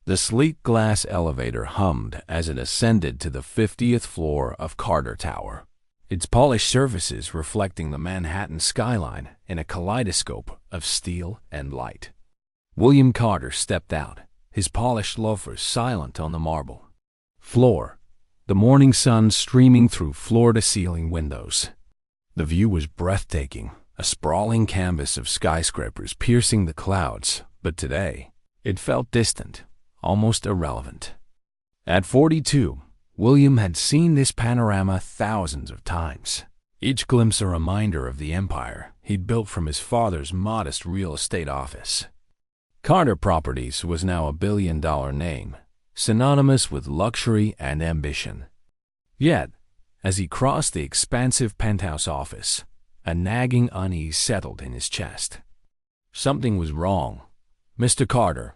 The sleek glass elevator hummed as it ascended to the 50th floor of Carter Tower, its polished surfaces reflecting the Manhattan skyline in a kaleidoscope of steel and light. William Carter stepped out, his polished loafers silent on the marble floor, the morning sun streaming through floor-to-ceiling windows. The view was breathtaking, a sprawling canvas of skyscrapers piercing the clouds, but today it felt distant, almost irrelevant. At 42, William had seen this panorama thousands of times, each glimpse a reminder of the empire he'd built from his father's modest real estate office. Carter Properties was now a billion-dollar name, synonymous with luxury and ambition. Yet, as he crossed the expansive penthouse office, a nagging unease settled in his chest. Something was wrong. Mr. Carter.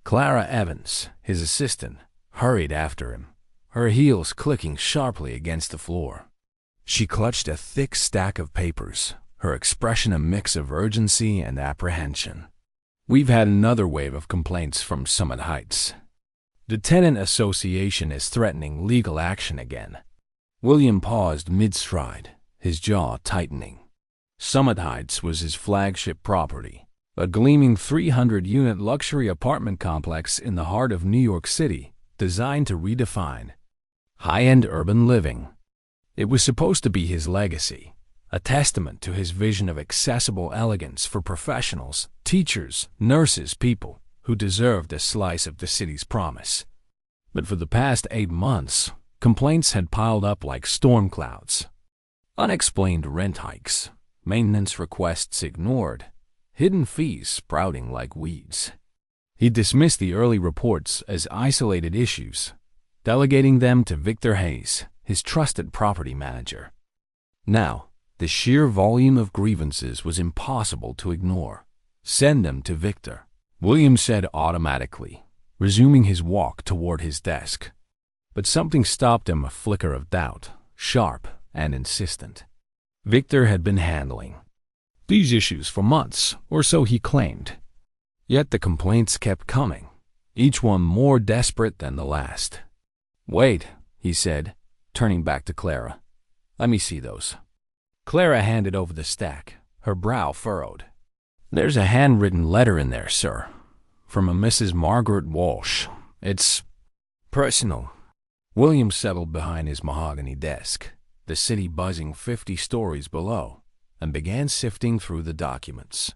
Clara Evans, his assistant, hurried after him, her heels clicking sharply against the floor. She clutched a thick stack of papers, her expression a mix of urgency and apprehension. "We've had another wave of complaints from Summit Heights. The Tenant Association is threatening legal action again." William paused mid-stride, his jaw tightening. Summit Heights was his flagship property, a gleaming 300-unit luxury apartment complex in the heart of New York City, designed to redefine high-end urban living. It was supposed to be his legacy, a testament to his vision of accessible elegance for professionals, teachers, nurses, people who deserved a slice of the city's promise. But for the past 8 months, complaints had piled up like storm clouds. Unexplained rent hikes, maintenance requests ignored, hidden fees sprouting like weeds. He dismissed the early reports as isolated issues, delegating them to Victor Hayes, his trusted property manager. Now, the sheer volume of grievances was impossible to ignore. "Send them to Victor," William said automatically, resuming his walk toward his desk. But something stopped him, a flicker of doubt, sharp and insistent. Victor had been handling these issues for months, or so he claimed. Yet the complaints kept coming, each one more desperate than the last. "Wait," he said, turning back to Clara. "Let me see those." Clara handed over the stack, her brow furrowed. "There's a handwritten letter in there, sir, from a Mrs. Margaret Walsh. It's personal." William settled behind his mahogany desk, the city buzzing 50 stories below, and began sifting through the documents.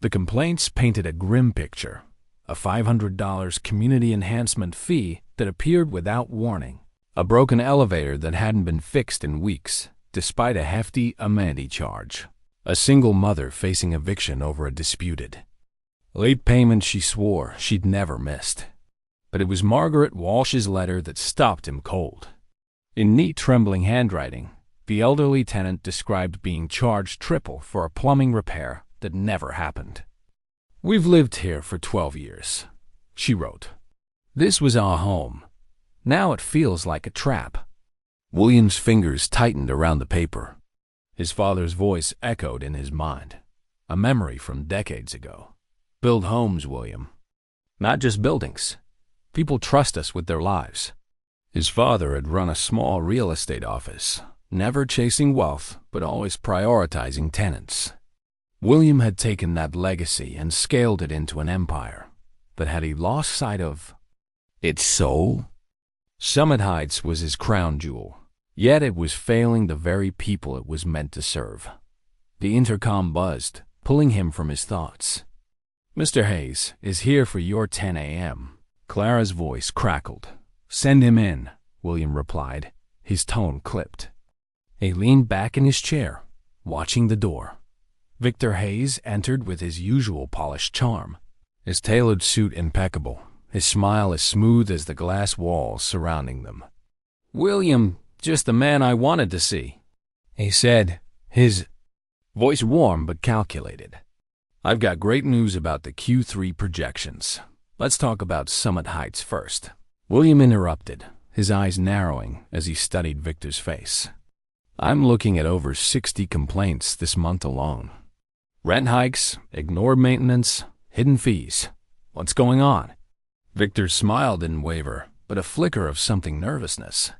The complaints painted a grim picture, a $500 community enhancement fee that appeared without warning, a broken elevator that hadn't been fixed in weeks, despite a hefty amenity charge, a single mother facing eviction over a disputed late payment she swore she'd never missed. But it was Margaret Walsh's letter that stopped him cold. In neat, trembling handwriting, the elderly tenant described being charged triple for a plumbing repair that never happened. "We've lived here for 12 years, she wrote. "This was our home. Now it feels like a trap." William's fingers tightened around the paper. His father's voice echoed in his mind, a memory from decades ago. "Build homes, William. Not just buildings. People trust us with their lives." His father had run a small real estate office, never chasing wealth, but always prioritizing tenants. William had taken that legacy and scaled it into an empire. But had he lost sight of its soul? Summit Heights was his crown jewel, yet it was failing the very people it was meant to serve. The intercom buzzed, pulling him from his thoughts. "Mr. Hayes is here for your 10 a.m. Clara's voice crackled. "Send him in," William replied, his tone clipped. He leaned back in his chair, watching the door. Victor Hayes entered with his usual polished charm, his tailored suit impeccable, his smile as smooth as the glass walls surrounding them. "William, just the man I wanted to see," he said, his voice warm but calculated. "I've got great news about the Q3 projections. Let's talk about Summit Heights first." William interrupted, his eyes narrowing as he studied Victor's face. "I'm looking at over 60 complaints this month alone. Rent hikes, ignored maintenance, hidden fees. What's going on?" Victor's smile didn't waver, but a flicker of something nervousness.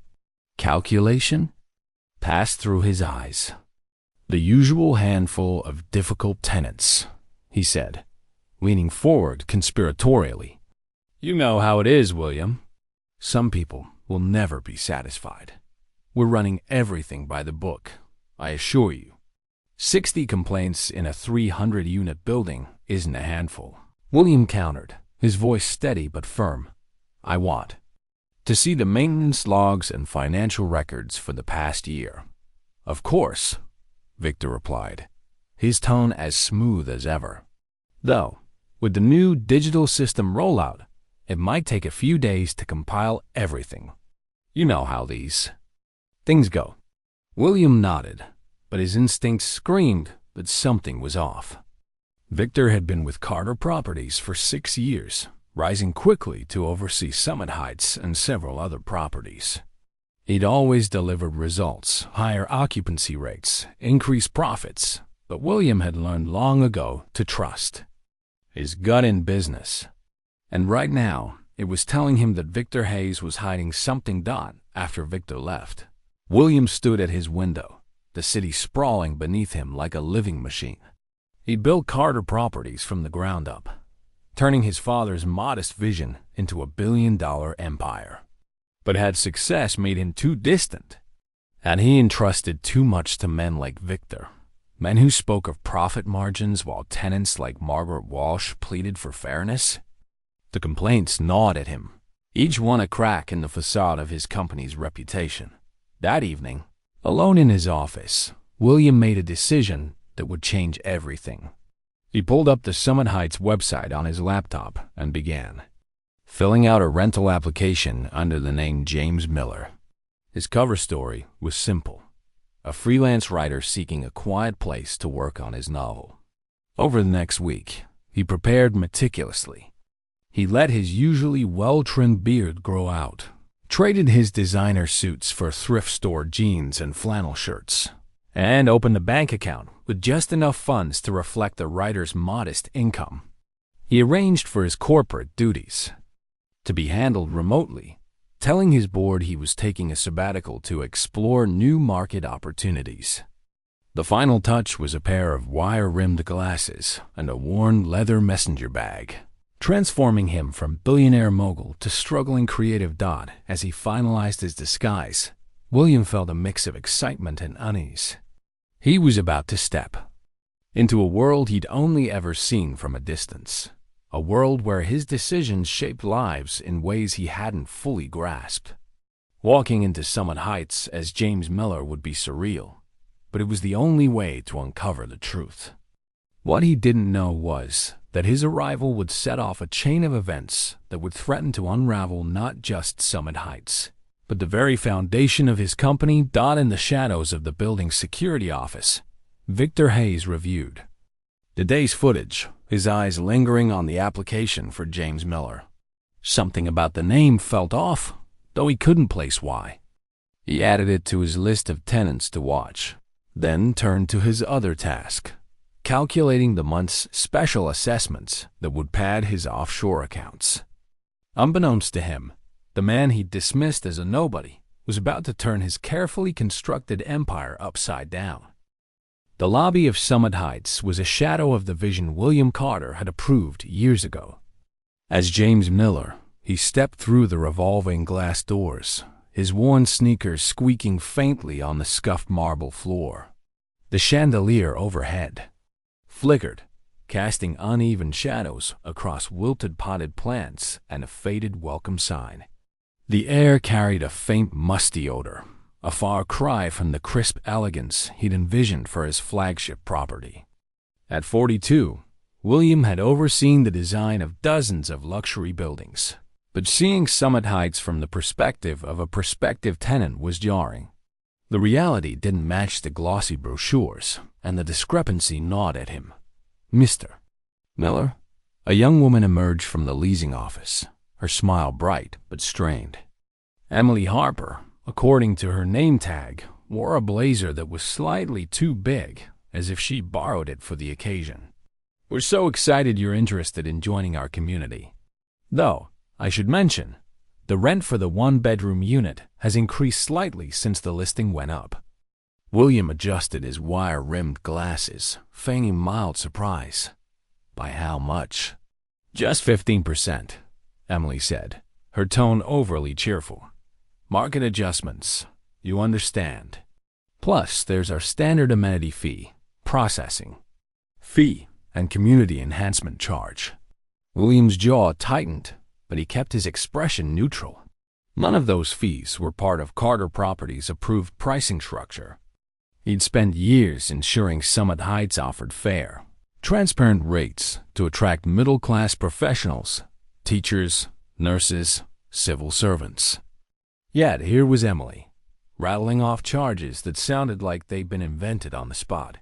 Calculation passed through his eyes. The usual handful of difficult tenants, he said, leaning forward conspiratorially. You know how it is, William. Some people will never be satisfied. We're running everything by the book, I assure you. 60 complaints in a 300-unit building isn't a handful. William countered, his voice steady but firm. I want to see the maintenance logs and financial records for the past year. Of course, Victor replied, his tone as smooth as ever. Though, with the new digital system rollout, it might take a few days to compile everything. You know how these things go. William nodded, but his instincts screamed that something was off. Victor had been with Carter Properties for 6 years, rising quickly to oversee Summit Heights and several other properties. He'd always delivered results, higher occupancy rates, increased profits, but William had learned long ago to trust his gut in business. And right now, it was telling him that Victor Hayes was hiding something after Victor left. William stood at his window, the city sprawling beneath him like a living machine. He built Carter Properties from the ground up, turning his father's modest vision into a billion-dollar empire. But had success made him too distant? Had he entrusted too much to men like Victor, men who spoke of profit margins while tenants like Margaret Walsh pleaded for fairness? The complaints gnawed at him, each one a crack in the facade of his company's reputation. That evening, alone in his office, William made a decision that would change everything. He pulled up the Summit Heights website on his laptop and began filling out a rental application under the name James Miller. His cover story was simple: a freelance writer seeking a quiet place to work on his novel. Over the next week, he prepared meticulously. He let his usually well-trimmed beard grow out, traded his designer suits for thrift store jeans and flannel shirts, and opened a bank account with just enough funds to reflect the writer's modest income. He arranged for his corporate duties to be handled remotely, telling his board he was taking a sabbatical to explore new market opportunities. The final touch was a pair of wire-rimmed glasses and a worn leather messenger bag, transforming him from billionaire mogul to struggling creative dot. As he finalized his disguise, William felt a mix of excitement and unease. He was about to step into a world he'd only ever seen from a distance, a world where his decisions shaped lives in ways he hadn't fully grasped. Walking into Summit Heights as James Miller would be surreal, but it was the only way to uncover the truth. What he didn't know was that his arrival would set off a chain of events that would threaten to unravel not just Summit Heights, but the very foundation of his company. In the shadows of the building's security office, Victor Hayes reviewed the day's footage, his eyes lingering on the application for James Miller. Something about the name felt off, though he couldn't place why. He added it to his list of tenants to watch, then turned to his other task, calculating the month's special assessments that would pad his offshore accounts. Unbeknownst to him, the man he'd dismissed as a nobody was about to turn his carefully constructed empire upside down. The lobby of Summit Heights was a shadow of the vision William Carter had approved years ago. As James Miller, he stepped through the revolving glass doors, his worn sneakers squeaking faintly on the scuffed marble floor. The chandelier overhead flickered, casting uneven shadows across wilted potted plants and a faded welcome sign. The air carried a faint musty odor, a far cry from the crisp elegance he'd envisioned for his flagship property. At 42, William had overseen the design of dozens of luxury buildings, but seeing Summit Heights from the perspective of a prospective tenant was jarring. The reality didn't match the glossy brochures, and the discrepancy gnawed at him. Mr. Miller? A young woman emerged from the leasing office, her smile bright but strained. Emily Harper, according to her name tag, wore a blazer that was slightly too big, as if she borrowed it for the occasion. We're so excited you're interested in joining our community. Though, I should mention, the rent for the one-bedroom unit has increased slightly since the listing went up. William adjusted his wire-rimmed glasses, feigning mild surprise. By how much? Just 15%, Emily said, her tone overly cheerful. Market adjustments, you understand. Plus, there's our standard amenity fee, processing fee, and community enhancement charge. William's jaw tightened, but he kept his expression neutral. None of those fees were part of Carter Properties' approved pricing structure. He'd spent years ensuring Summit Heights offered fair, transparent rates to attract middle-class professionals, teachers, nurses, civil servants. Yet here was Emily, rattling off charges that sounded like they'd been invented on the spot.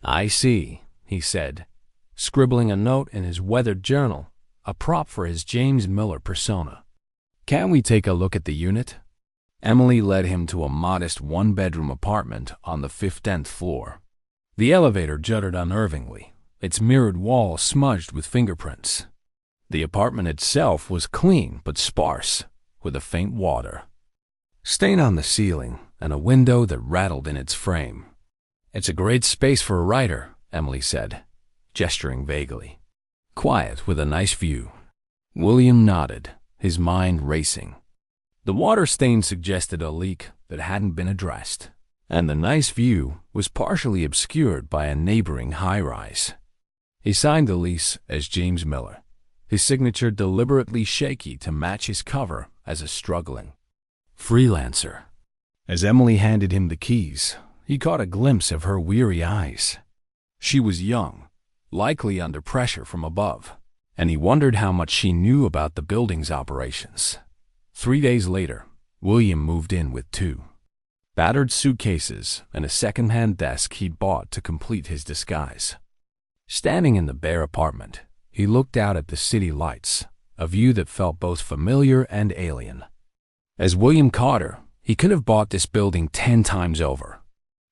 I see, he said, scribbling a note in his weathered journal, a prop for his James Miller persona. Can we take a look at the unit? Emily led him to a modest one-bedroom apartment on the 15th floor. The elevator juddered unnervingly, its mirrored walls smudged with fingerprints. The apartment itself was clean but sparse, with a faint water stain on the ceiling and a window that rattled in its frame. It's a great space for a writer, Emily said, gesturing vaguely. Quiet with a nice view. William nodded, his mind racing. The water stain suggested a leak that hadn't been addressed, and the nice view was partially obscured by a neighboring high-rise. He signed the lease as James Miller, his signature deliberately shaky to match his cover as a struggling freelancer. As Emily handed him the keys, he caught a glimpse of her weary eyes. She was young, likely under pressure from above, and he wondered how much she knew about the building's operations. 3 days later, William moved in with 2 battered suitcases and a second-hand desk he'd bought to complete his disguise. Standing in the bare apartment, he looked out at the city lights, a view that felt both familiar and alien. As William Carter, he could have bought this building 10 times over.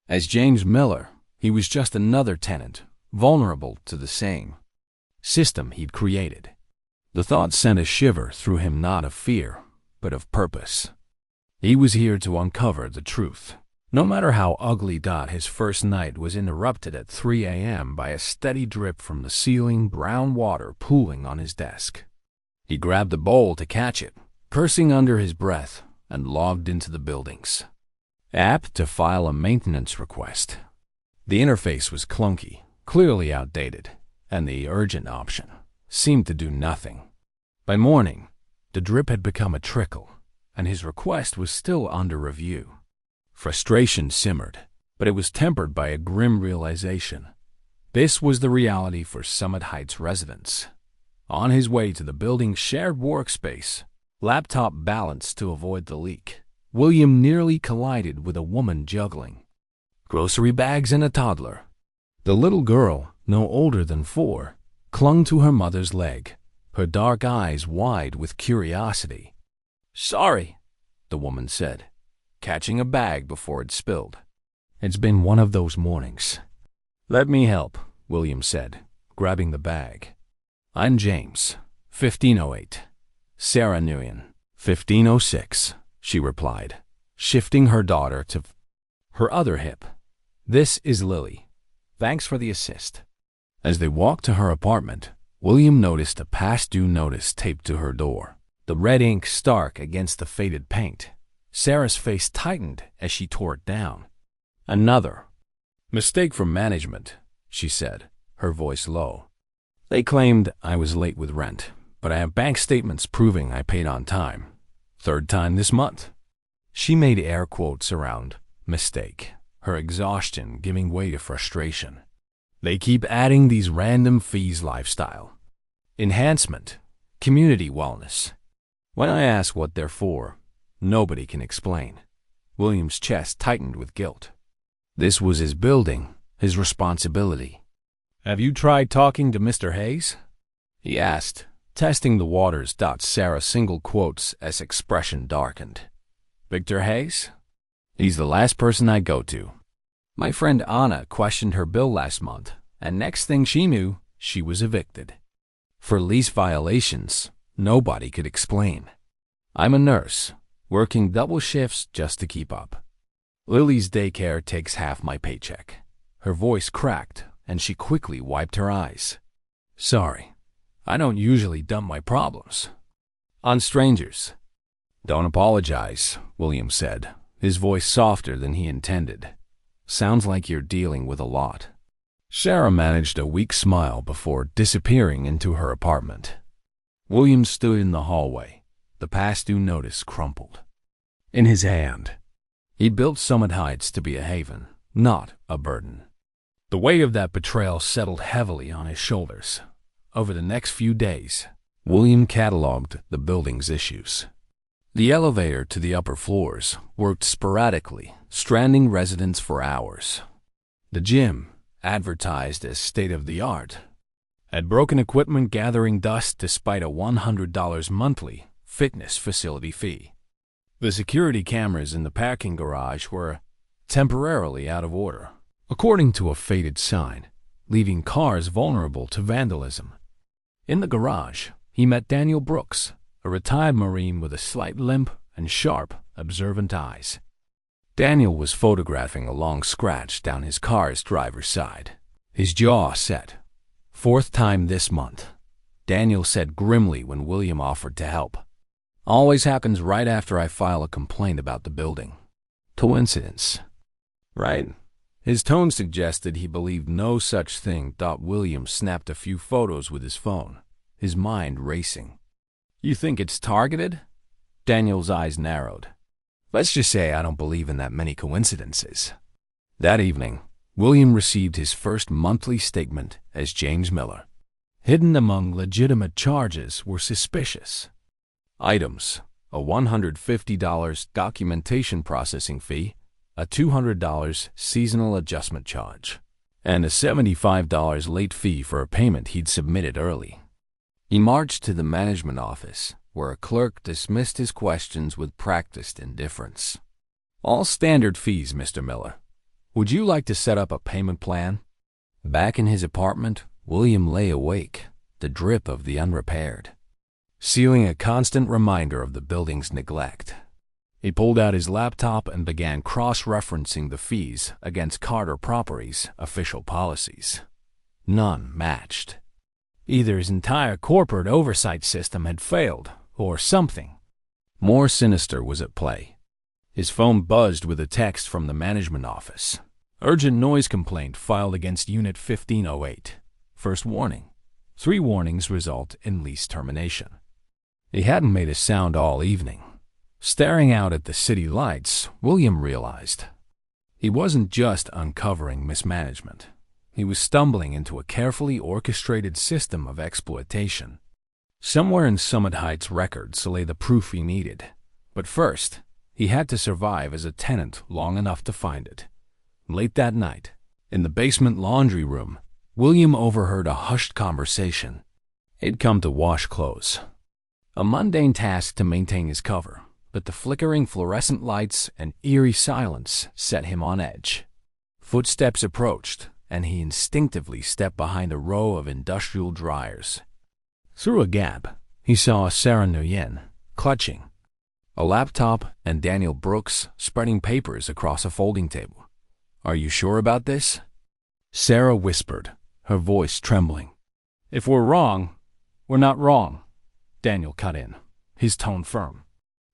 As James Miller, he was just another tenant, vulnerable to the same system he'd created. The thought sent a shiver through him, not of fear, but of purpose. He was here to uncover the truth. No matter how ugly, his first night was interrupted at 3 a.m. by a steady drip from the ceiling, brown water pooling on his desk. He grabbed a bowl to catch it, cursing under his breath, and logged into the building's app to file a maintenance request. The interface was clunky, clearly outdated, and the urgent option seemed to do nothing. By morning, the drip had become a trickle, and his request was still under review. Frustration simmered, but it was tempered by a grim realization. This was the reality for Summit Heights residents. On his way to the building's shared workspace, laptop balanced to avoid the leak, William nearly collided with a woman juggling grocery bags and a toddler. The little girl, no older than 4, clung to her mother's leg, her dark eyes wide with curiosity. "Sorry," the woman said, catching a bag before it spilled. "It's been one of those mornings." "Let me help," William said, grabbing the bag. "I'm James, 1508. Sarah Nguyen, 1506, she replied, shifting her daughter to her other hip. "This is Lily. Thanks for the assist." As they walked to her apartment, William noticed a past-due notice taped to her door, the red ink stark against the faded paint. Sarah's face tightened as she tore it down. "Another mistake from management," she said, her voice low. "They claimed I was late with rent, but I have bank statements proving I paid on time. 3rd time this month." She made air quotes around mistake, her exhaustion giving way to frustration. "They keep adding these random fees, lifestyle enhancement, community wellness. When I ask what they're for, nobody can explain." William's chest tightened with guilt. This was his building, his responsibility. "Have you tried talking to Mr. Hayes?" he asked, testing the waters. Sarah single quotes as expression darkened. "Victor Hayes? He's the last person I go to. My friend Anna questioned her bill last month, and next thing she knew, she was evicted. For lease violations, Nobody could explain. I'm a nurse, working double shifts just to keep up. Lily's daycare takes half my paycheck. Her voice cracked, and she quickly wiped her eyes. Sorry, I don't usually dump my problems on strangers. Don't apologize, William said, his voice softer than he intended. Sounds like you're dealing with a lot. Sarah managed a weak smile before disappearing into her apartment. William stood in the hallway, the past due notice crumpled in his hand. He'd built Summit Heights to be a haven, not a burden. The weight of that betrayal settled heavily on his shoulders. Over the next few days, William cataloged the building's issues. The elevator to the upper floors worked sporadically, stranding residents for hours. The gym, advertised as state-of-the-art, had broken equipment gathering dust despite a $100 monthly fitness facility fee. The security cameras in the parking garage were temporarily out of order, according to a faded sign, leaving cars vulnerable to vandalism. In the garage, he met Daniel Brooks, a retired Marine with a slight limp and sharp, observant eyes. Daniel was photographing a long scratch down his car's driver's side, his jaw set. Fourth time this month, Daniel said grimly when William offered to help. Always happens right after I file a complaint about the building. Coincidence, right? His tone suggested he believed no such thing. William snapped a few photos with his phone, his mind racing. You think it's targeted? Daniel's eyes narrowed. Let's just say I don't believe in that many coincidences. That evening, William received his first monthly statement as James Miller. Hidden among legitimate charges were suspicious items: a $150 documentation processing fee, a $200 seasonal adjustment charge, and a $75 late fee for a payment he'd submitted early. He marched to the management office, where a clerk dismissed his questions with practiced indifference. All standard fees, Mr. Miller. Would you like to set up a payment plan? Back in his apartment, William lay awake, the drip of the unrepaired, sealing a constant reminder of the building's neglect. He pulled out his laptop and began cross-referencing the fees against Carter Properties' official policies. None matched. Either his entire corporate oversight system had failed, or something more sinister was at play. His phone buzzed with a text from the management office. Urgent noise complaint filed against Unit 1508. First warning. 3 warnings result in lease termination. He hadn't made a sound all evening. Staring out at the city lights, William realized he wasn't just uncovering mismanagement. He was stumbling into a carefully orchestrated system of exploitation. Somewhere in Summit Heights' records lay the proof he needed. But first, he had to survive as a tenant long enough to find it. Late that night, in the basement laundry room, William overheard a hushed conversation. He'd come to wash clothes. A mundane task to maintain his cover, but the flickering fluorescent lights and eerie silence set him on edge. Footsteps approached, and he instinctively stepped behind a row of industrial dryers. Through a gap, he saw Sarah Nguyen, clutching a laptop, and Daniel Brooks spreading papers across a folding table. Are you sure about this? Sarah whispered, her voice trembling. If we're wrong, we're not wrong, Daniel cut in, his tone firm.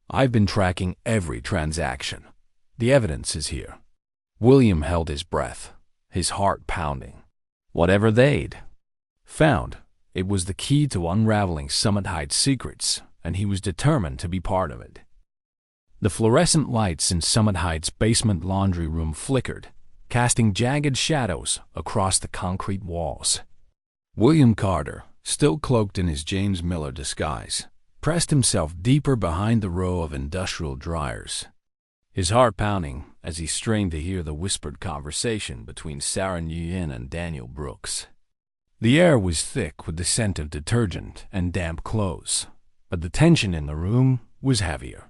I've been tracking every transaction. The evidence is here. William held his breath, his heart pounding. Whatever they'd found, it was the key to unraveling Summit Heights' secrets, and he was determined to be part of it. The fluorescent lights in Summit Heights' basement laundry room flickered, casting jagged shadows across the concrete walls. William Carter, still cloaked in his James Miller disguise, pressed himself deeper behind the row of industrial dryers, his heart pounding as he strained to hear the whispered conversation between Sarah Nguyen and Daniel Brooks. The air was thick with the scent of detergent and damp clothes, but the tension in the room was heavier.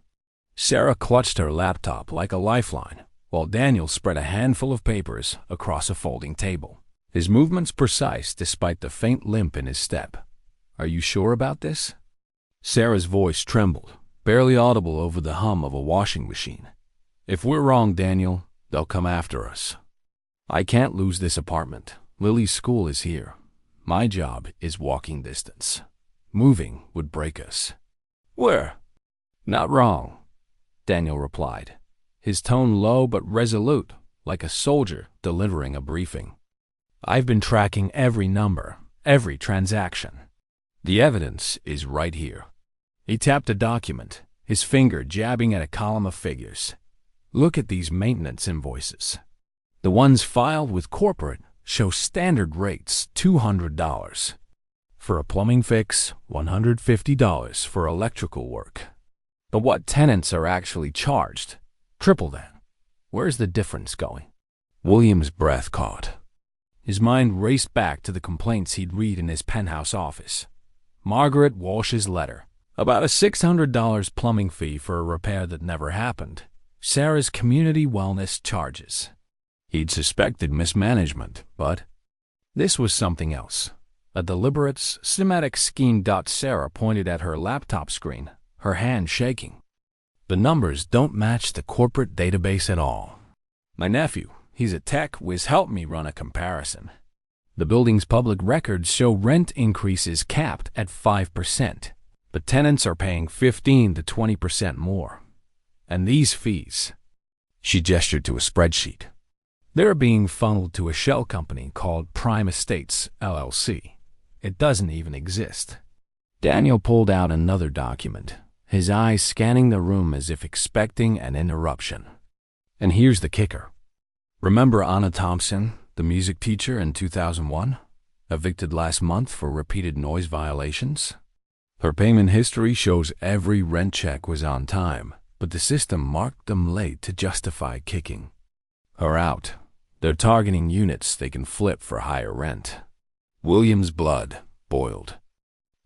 Sarah clutched her laptop like a lifeline, while Daniel spread a handful of papers across a folding table, his movements precise despite the faint limp in his step. Are you sure about this? Sarah's voice trembled, barely audible over the hum of a washing machine. "If we're wrong, Daniel, they'll come after us. I can't lose this apartment. Lily's school is here. My job is walking distance. Moving would break us." "We're not wrong," Daniel replied, his tone low but resolute, like a soldier delivering a briefing. "I've been tracking every number, every transaction. The evidence is right here." He tapped a document, his finger jabbing at a column of figures. "Look at these maintenance invoices. The ones filed with corporate show standard rates $200. For a plumbing fix, $150 for electrical work. But what tenants are actually charged? Triple that. Where's the difference going?" William's breath caught. His mind raced back to the complaints he'd read in his penthouse office. Margaret Walsh's letter about a $600 plumbing fee for a repair that never happened. Sarah's community wellness charges. He'd suspected mismanagement, but this was something else. A deliberate, systematic scheme. Sarah pointed at her laptop screen, her hand shaking. "The numbers don't match the corporate database at all. My nephew, he's a tech whiz, helped me run a comparison. The building's public records show rent increases capped at 5%, but tenants are paying 15 to 20% more. And these fees," she gestured to a spreadsheet, "they're being funneled to a shell company called Prime Estates, LLC. It doesn't even exist." Daniel pulled out another document, his eyes scanning the room as if expecting an interruption. "And here's the kicker. Remember Anna Thompson, the music teacher in 2001, evicted last month for repeated noise violations? Her payment history shows every rent check was on time, but the system marked them late to justify kicking her out. They're targeting units they can flip for higher rent." William's blood boiled.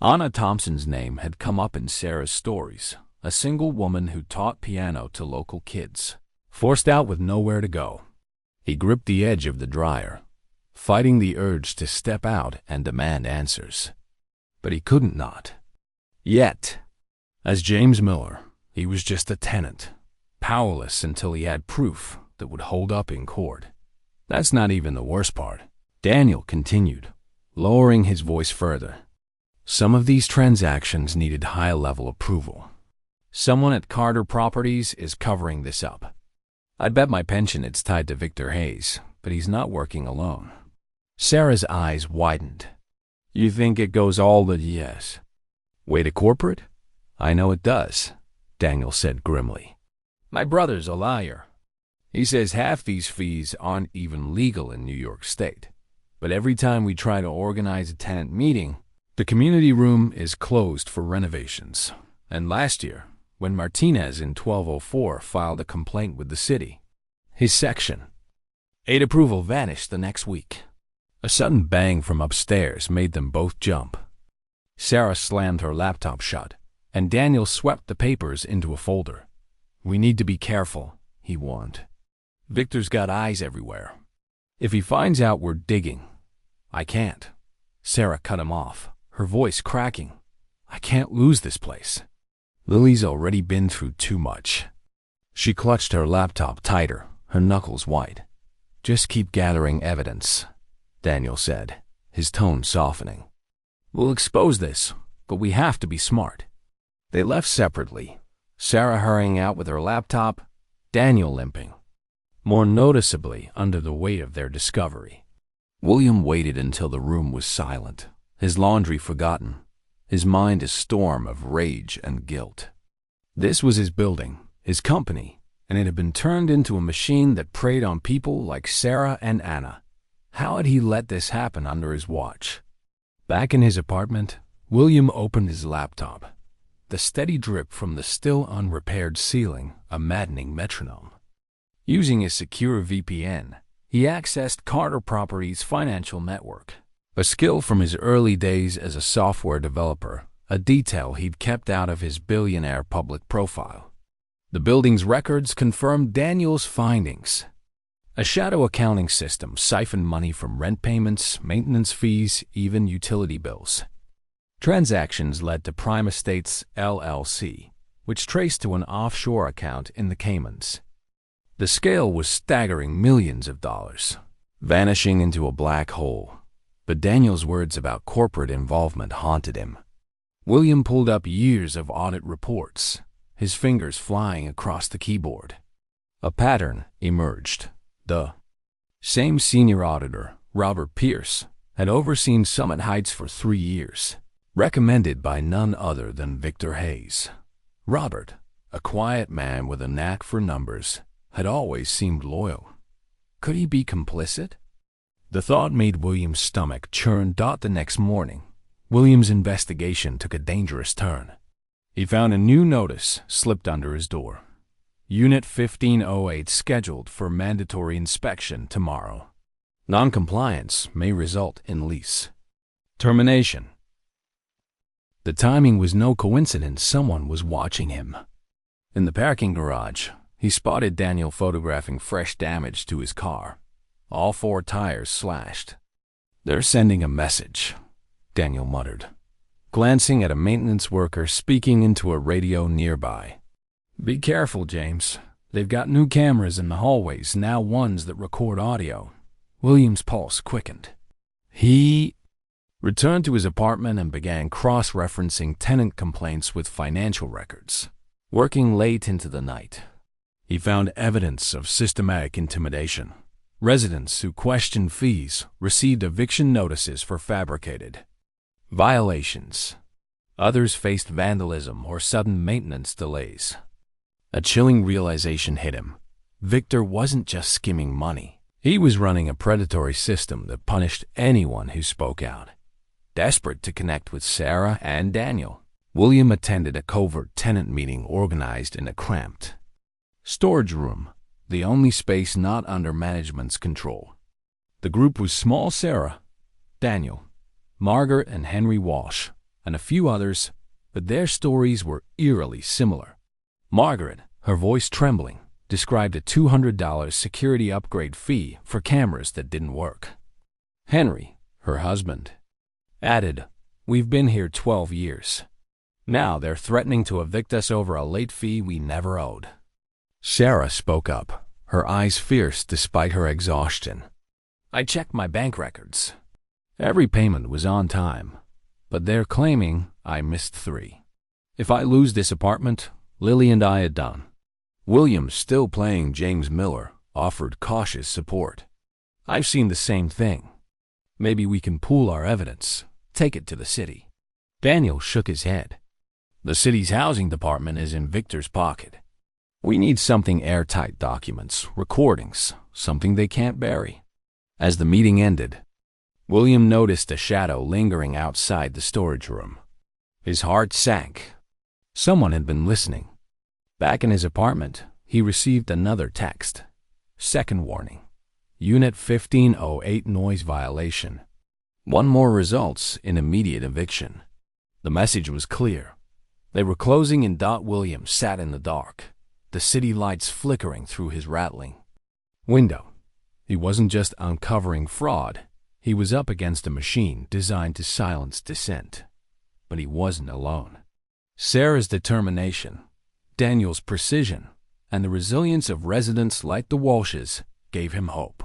Anna Thompson's name had come up in Sarah's stories, a single woman who taught piano to local kids, forced out with nowhere to go. He gripped the edge of the dryer, fighting the urge to step out and demand answers. But he couldn't not. Yet, as James Miller, he was just a tenant, powerless until he had proof that would hold up in court. "That's not even the worst part," Daniel continued, lowering his voice further. "Some of these transactions needed high-level approval. Someone at Carter Properties is covering this up. I'd bet my pension it's tied to Victor Hayes, but he's not working alone." Sarah's eyes widened. "You think it goes all the yes way to corporate?" "I know it does," Daniel said grimly. "My brother's a lawyer. He says half these fees aren't even legal in New York State. But every time we try to organize a tenant meeting, the community room is closed for renovations. And last year, when Martinez in 1204 filed a complaint with the city, his Section 8 approval vanished the next week." A sudden bang from upstairs made them both jump. Sarah slammed her laptop shut, and Daniel swept the papers into a folder. "We need to be careful," he warned. "Victor's got eyes everywhere. If he finds out we're digging—" "I can't." Sarah cut him off, her voice cracking. "I can't lose this place. Lily's already been through too much." She clutched her laptop tighter, her knuckles white. "Just keep gathering evidence," Daniel said, his tone softening. "We'll expose this, but we have to be smart." They left separately, Sarah hurrying out with her laptop, Daniel limping, more noticeably under the weight of their discovery. William waited until the room was silent, his laundry forgotten, his mind a storm of rage and guilt. This was his building, his company, and it had been turned into a machine that preyed on people like Sarah and Anna. How had he let this happen under his watch? Back in his apartment, William opened his laptop, the steady drip from the still unrepaired ceiling a maddening metronome. Using a secure VPN, he accessed Carter Properties' financial network, a skill from his early days as a software developer, a detail he'd kept out of his billionaire public profile. The building's records confirmed Daniel's findings. A shadow accounting system siphoned money from rent payments, maintenance fees, even utility bills. Transactions led to Prime Estates LLC, which traced to an offshore account in the Caymans. The scale was staggering millions of dollars, vanishing into a black hole. But Daniel's words about corporate involvement haunted him. William pulled up years of audit reports, his fingers flying across the keyboard. A pattern emerged. The same senior auditor, Robert Pierce, had overseen Summit Heights for 3 years, recommended by none other than Victor Hayes. Robert, a quiet man with a knack for numbers, had always seemed loyal. Could he be complicit? The thought made William's stomach churn. The next morning, William's investigation took a dangerous turn. He found a new notice slipped under his door. Unit 1508 scheduled for mandatory inspection tomorrow. Noncompliance may result in lease termination. The timing was no coincidence. Someone was watching him. In the parking garage, he spotted Daniel photographing fresh damage to his car. All 4 tires slashed. "They're sending a message," Daniel muttered, glancing at a maintenance worker speaking into a radio nearby. "Be careful, James. They've got new cameras in the hallways, now ones that record audio." William's pulse quickened. He returned to his apartment and began cross-referencing tenant complaints with financial records. Working late into the night, he found evidence of systematic intimidation. Residents who questioned fees received eviction notices for fabricated violations. Others faced vandalism or sudden maintenance delays. A chilling realization hit him. Victor wasn't just skimming money. He was running a predatory system that punished anyone who spoke out. Desperate to connect with Sarah and Daniel, William attended a covert tenant meeting organized in a cramped storage room, the only space not under management's control. The group was small: Sarah, Daniel, Margaret and Henry Walsh, and a few others, but their stories were eerily similar. Margaret, her voice trembling, described a $200 security upgrade fee for cameras that didn't work. Henry, her husband, added, "We've been here 12 years. Now they're threatening to evict us over a late fee we never owed." Sarah spoke up, her eyes fierce despite her exhaustion. "I checked my bank records. Every payment was on time, but they're claiming I missed 3. If I lose this apartment, Lily and I are done." William, still playing James Miller, offered cautious support. "I've seen the same thing. Maybe we can pool our evidence, take it to the city." Daniel shook his head. "The city's housing department is in Victor's pocket. We need something airtight: documents, recordings, something they can't bury." As the meeting ended, William noticed a shadow lingering outside the storage room. His heart sank. Someone had been listening. Back in his apartment, he received another text. Second warning: Unit 1508 noise violation. 1 more results in immediate eviction. The message was clear. They were closing in. William sat in the dark, the city lights flickering through his rattling window. He wasn't just uncovering fraud. He was up against a machine designed to silence dissent. But he wasn't alone. Sarah's determination, Daniel's precision, and the resilience of residents like the Walshes gave him hope.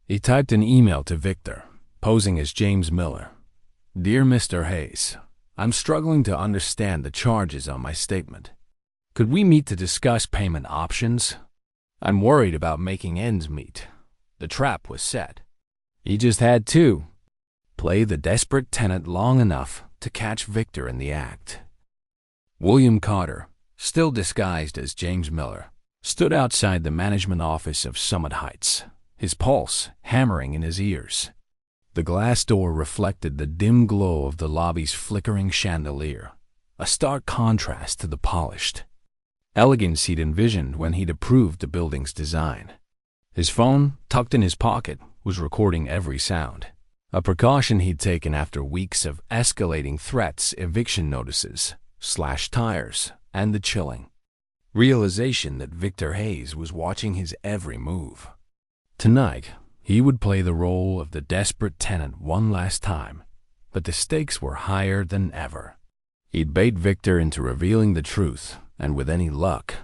He typed an email to Victor, posing as James Miller. "Dear Mr. Hayes, I'm struggling to understand the charges on my statement. Could we meet to discuss payment options? I'm worried about making ends meet." The trap was set. He just had to play the desperate tenant long enough to catch Victor in the act. William Carter, still disguised as James Miller, stood outside the management office of Summit Heights, his pulse hammering in his ears. The glass door reflected the dim glow of the lobby's flickering chandelier, a stark contrast to the polished elegance he'd envisioned when he'd approved the building's design. His phone, tucked in his pocket, was recording every sound, a precaution he'd taken after weeks of escalating threats, eviction notices, slashed tires, and the chilling realization that Victor Hayes was watching his every move. Tonight, he would play the role of the desperate tenant one last time, but the stakes were higher than ever. He'd bait Victor into revealing the truth, and with any luck,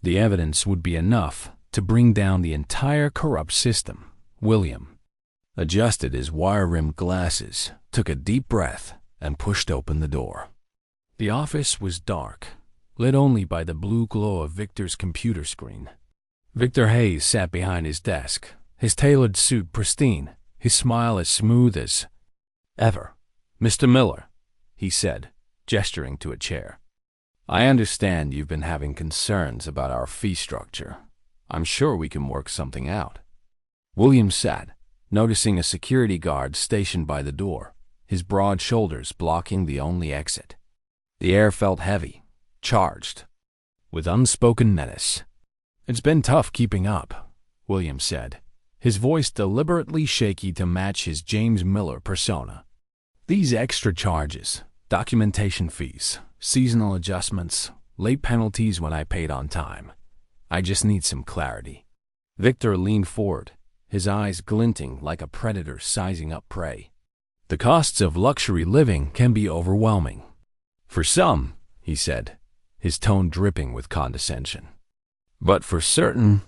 the evidence would be enough to bring down the entire corrupt system. William adjusted his wire-rimmed glasses, took a deep breath, and pushed open the door. The office was dark, lit only by the blue glow of Victor's computer screen. Victor Hayes sat behind his desk, his tailored suit pristine, his smile as smooth as ever. "Mr. Miller," he said, gesturing to a chair. "I understand you've been having concerns about our fee structure. I'm sure we can work something out." William sat, noticing a security guard stationed by the door, his broad shoulders blocking the only exit. The air felt heavy, charged, with unspoken menace. "It's been tough keeping up," William said, his voice deliberately shaky to match his James Miller persona. "These extra charges, documentation fees, seasonal adjustments, late penalties when I paid on time. I just need some clarity." Victor leaned forward, his eyes glinting like a predator sizing up prey. "The costs of luxury living can be overwhelming. For some," he said, his tone dripping with condescension. "But for certain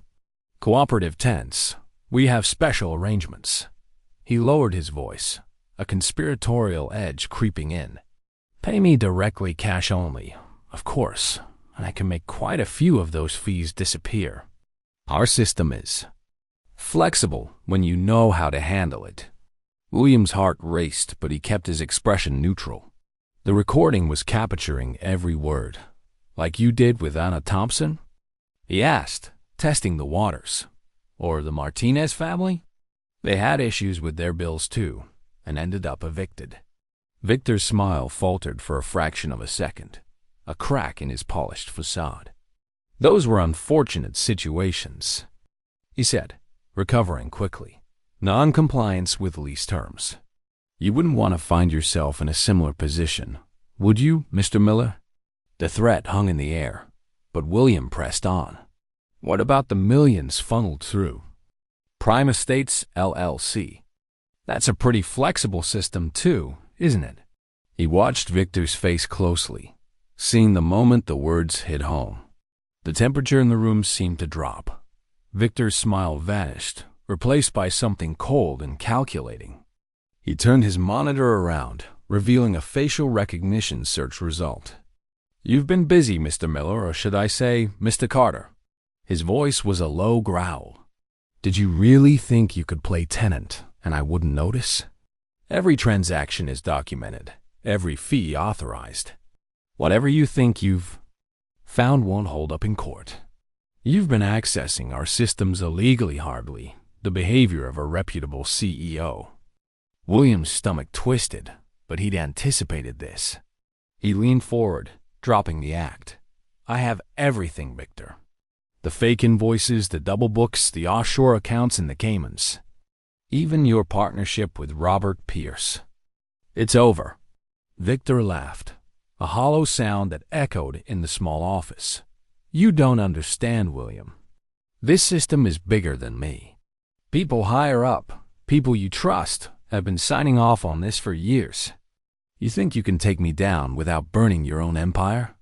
cooperative tenants, we have special arrangements." He lowered his voice, a conspiratorial edge creeping in. "Pay me directly, cash only, of course, and I can make quite a few of those fees disappear. Our system is flexible when you know how to handle it." William's heart raced, but he kept his expression neutral. "The recording was capturing every word, like you did with Anna Thompson?" he asked, testing the waters. "Or the Martinez family? They had issues with their bills too, and ended up evicted." Victor's smile faltered for a fraction of a second, a crack in his polished facade. "Those were unfortunate situations," he said, recovering quickly. "Non-compliance with lease terms. You wouldn't want to find yourself in a similar position, would you, Mr. Miller?" The threat hung in the air, but William pressed on. "What about the millions funneled through Prime Estates, LLC? That's a pretty flexible system too, isn't it?" He watched Victor's face closely, seeing the moment the words hit home. The temperature in the room seemed to drop. Victor's smile vanished, replaced by something cold and calculating. He turned his monitor around, revealing a facial recognition search result. "You've been busy, Mr. Miller, or should I say, Mr. Carter?" His voice was a low growl. "Did you really think you could play tenant and I wouldn't notice? Every transaction is documented, every fee authorized. Whatever you think you've found won't hold up in court. You've been accessing our systems illegally, hardly the behavior of a reputable CEO." William's stomach twisted, but he'd anticipated this. He leaned forward, dropping the act. "I have everything, Victor. The fake invoices, the double books, the offshore accounts in the Caymans. Even your partnership with Robert Pierce. It's over." Victor laughed, a hollow sound that echoed in the small office. "You don't understand, William. This system is bigger than me. People higher up, people you trust, have been signing off on this for years. You think you can take me down without burning your own empire?"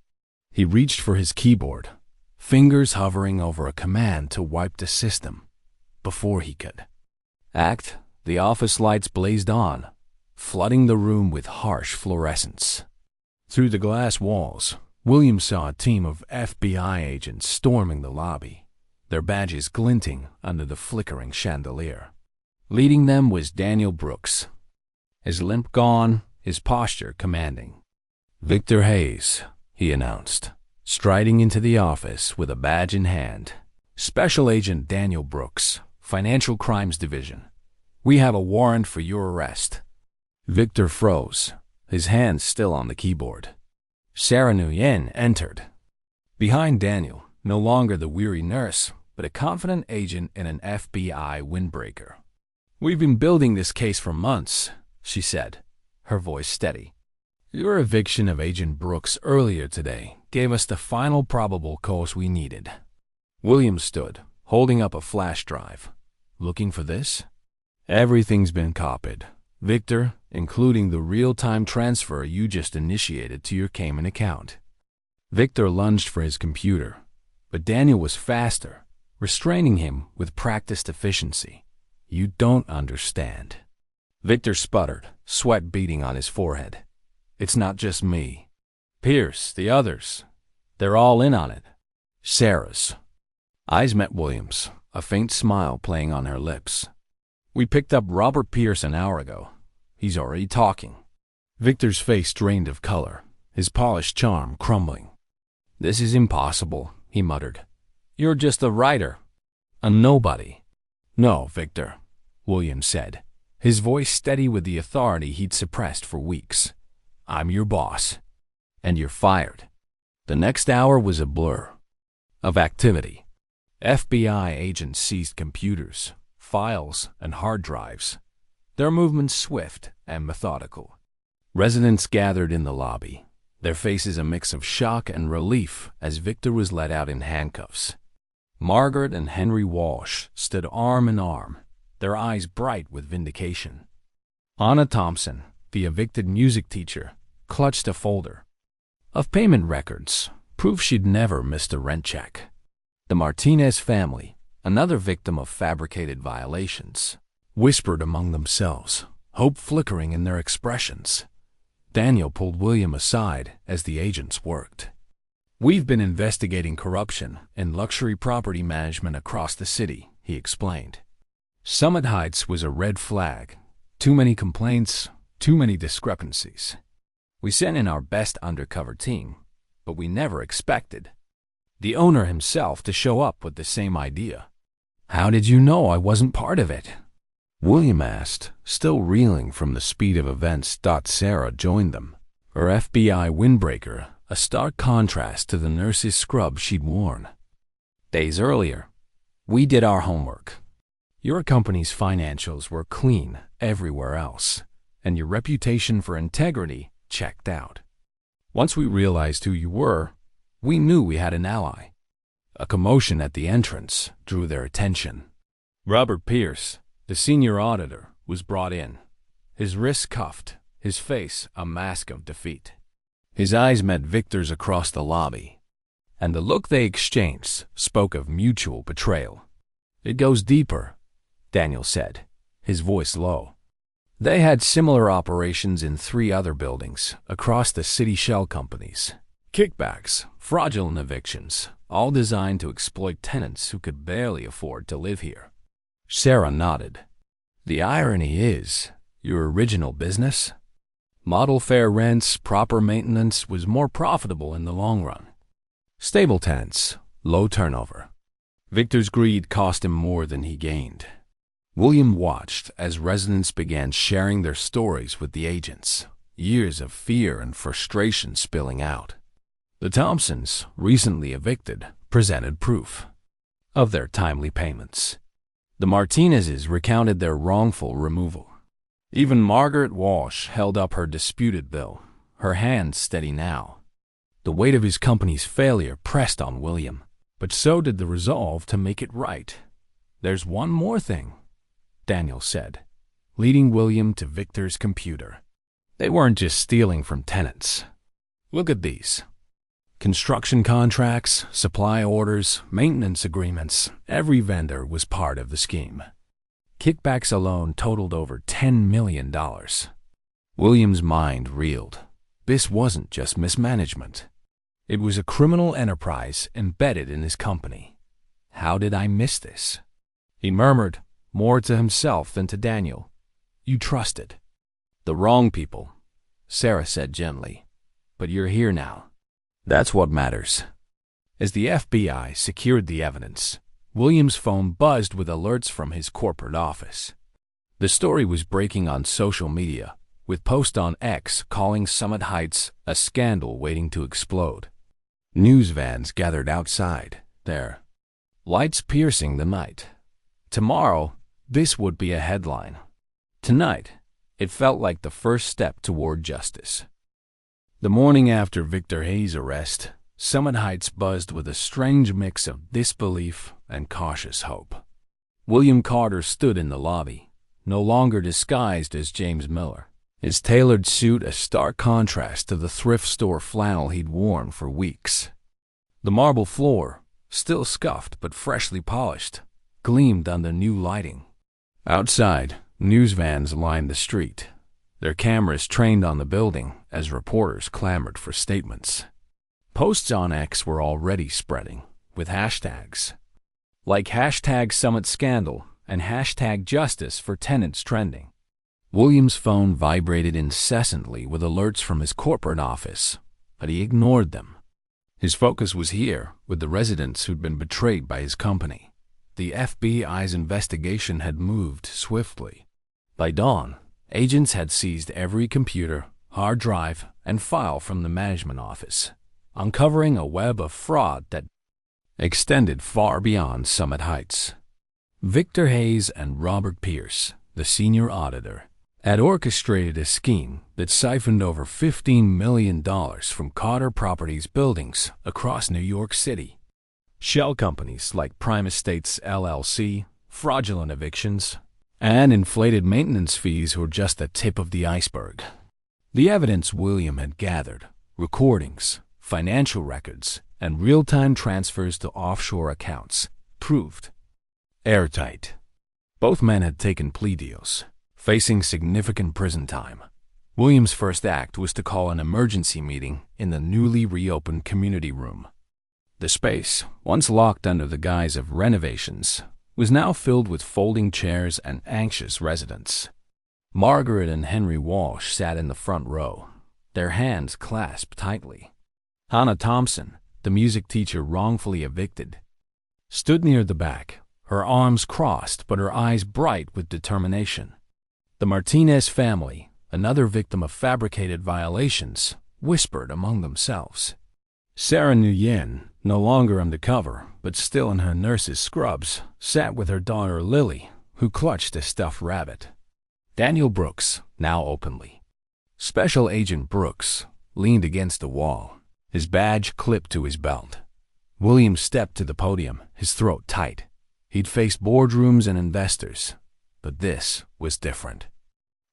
He reached for his keyboard, fingers hovering over a command to wipe the system. Before he could act, the office lights blazed on, flooding the room with harsh fluorescence. Through the glass walls, William saw a team of FBI agents storming the lobby, their badges glinting under the flickering chandelier. Leading them was Daniel Brooks, his limp gone, his posture commanding. "Victor Hayes," he announced, striding into the office with a badge in hand. "Special Agent Daniel Brooks, Financial Crimes Division. We have a warrant for your arrest." Victor froze, his hands still on the keyboard. Sarah Nguyen entered. Behind Daniel, no longer the weary nurse, but a confident agent in an FBI windbreaker. "We've been building this case for months," she said, her voice steady. "Your eviction of Agent Brooks earlier today gave us the final probable cause we needed." William stood, holding up a flash drive. "Looking for this?" "Everything's been copied. Victor, including the real-time transfer you just initiated to your Cayman account. Victor lunged for his computer, but Daniel was faster, restraining him with practiced efficiency. You don't understand. Victor sputtered, sweat beading on his forehead. It's not just me. Pierce, the others. They're all in on it. Sarah's eyes met William's, a faint smile playing on her lips. We picked up Robert Pierce an hour ago. He's already talking. Victor's face drained of color, his polished charm crumbling. This is impossible, he muttered. You're just a writer. A nobody. No, Victor, William said, his voice steady with the authority he'd suppressed for weeks. I'm your boss. And you're fired. The next hour was a blur of activity. FBI agents seized computers, files, and hard drives, their movements swift and methodical. Residents gathered in the lobby, their faces a mix of shock and relief as Victor was let out in handcuffs. Margaret and Henry Walsh stood arm in arm, their eyes bright with vindication. Anna Thompson, the evicted music teacher, clutched a folder of payment records, proof she'd never missed a rent check. The Martinez family, another victim of fabricated violations, whispered among themselves, hope flickering in their expressions. Daniel pulled William aside as the agents worked. We've been investigating corruption in luxury property management across the city, he explained. Summit Heights was a red flag. Too many complaints, too many discrepancies. We sent in our best undercover team, but we never expected the owner himself to show up with the same idea. How did you know I wasn't part of it? William asked, still reeling from the speed of events. Sarah joined them, her FBI windbreaker a stark contrast to the nurse's scrub she'd worn. Days earlier, we did our homework. Your company's financials were clean everywhere else, and your reputation for integrity checked out. Once we realized who you were, we knew we had an ally. A commotion at the entrance drew their attention. Robert Pierce, the senior auditor, was brought in, his wrists cuffed, his face a mask of defeat. His eyes met Victor's across the lobby, and the look they exchanged spoke of mutual betrayal. It goes deeper, Daniel said, his voice low. They had similar operations in 3 other buildings across the city shell companies. Kickbacks, fraudulent evictions, all designed to exploit tenants who could barely afford to live here. Sarah nodded. The irony is, your original business, model fair rents, proper maintenance, was more profitable in the long run. Stable tenants, low turnover. Victor's greed cost him more than he gained. William watched as residents began sharing their stories with the agents, years of fear and frustration spilling out. The Thompsons, recently evicted, presented proof of their timely payments. The Martinezes recounted their wrongful removal. Even Margaret Walsh held up her disputed bill, her hand steady now. The weight of his company's failure pressed on William, but so did the resolve to make it right. There's one more thing, Daniel said, leading William to Victor's computer. They weren't just stealing from tenants. Look at these. Construction contracts, supply orders, maintenance agreements, every vendor was part of the scheme. Kickbacks alone totaled over $10 million. William's mind reeled. This wasn't just mismanagement. It was a criminal enterprise embedded in his company. How did I miss this? He murmured, more to himself than to Daniel. You trusted the wrong people, Sarah said gently. But you're here now. That's what matters. As the FBI secured the evidence, William's phone buzzed with alerts from his corporate office. The story was breaking on social media, with posts on X calling Summit Heights a scandal waiting to explode. News vans gathered outside, their lights piercing the night. Tomorrow, this would be a headline. Tonight, it felt like the first step toward justice. The morning after Victor Hayes' arrest, Summit Heights buzzed with a strange mix of disbelief and cautious hope. William Carter stood in the lobby, no longer disguised as James Miller, his tailored suit a stark contrast to the thrift store flannel he'd worn for weeks. The marble floor, still scuffed but freshly polished, gleamed under new lighting. Outside, news vans lined the street, their cameras trained on the building as reporters clamored for statements. Posts on X were already spreading, with hashtags like hashtag SummitScandal and hashtag Justice for Tenants trending. William's phone vibrated incessantly with alerts from his corporate office, but he ignored them. His focus was here, with the residents who'd been betrayed by his company. The FBI's investigation had moved swiftly. By dawn, agents had seized every computer, hard drive, and file from the management office, uncovering a web of fraud that extended far beyond Summit Heights. Victor Hayes and Robert Pierce, the senior auditor, had orchestrated a scheme that siphoned over $15 million from Carter Properties buildings across New York City. Shell companies like Prime Estates LLC, fraudulent evictions, and inflated maintenance fees were just the tip of the iceberg. The evidence William had gathered, recordings, financial records, and real-time transfers to offshore accounts, proved airtight. Both men had taken plea deals, facing significant prison time. William's first act was to call an emergency meeting in the newly reopened community room. The space, once locked under the guise of renovations, was now filled with folding chairs and anxious residents. Margaret and Henry Walsh sat in the front row, their hands clasped tightly. Hannah Thompson, the music teacher wrongfully evicted, stood near the back, her arms crossed but her eyes bright with determination. The Martinez family, another victim of fabricated violations, whispered among themselves. Sarah Nguyen, no longer undercover, but still in her nurse's scrubs, sat with her daughter Lily, who clutched a stuffed rabbit. Daniel Brooks, now openly. Special Agent Brooks leaned against the wall, his badge clipped to his belt. William stepped to the podium, his throat tight. He'd faced boardrooms and investors, but this was different.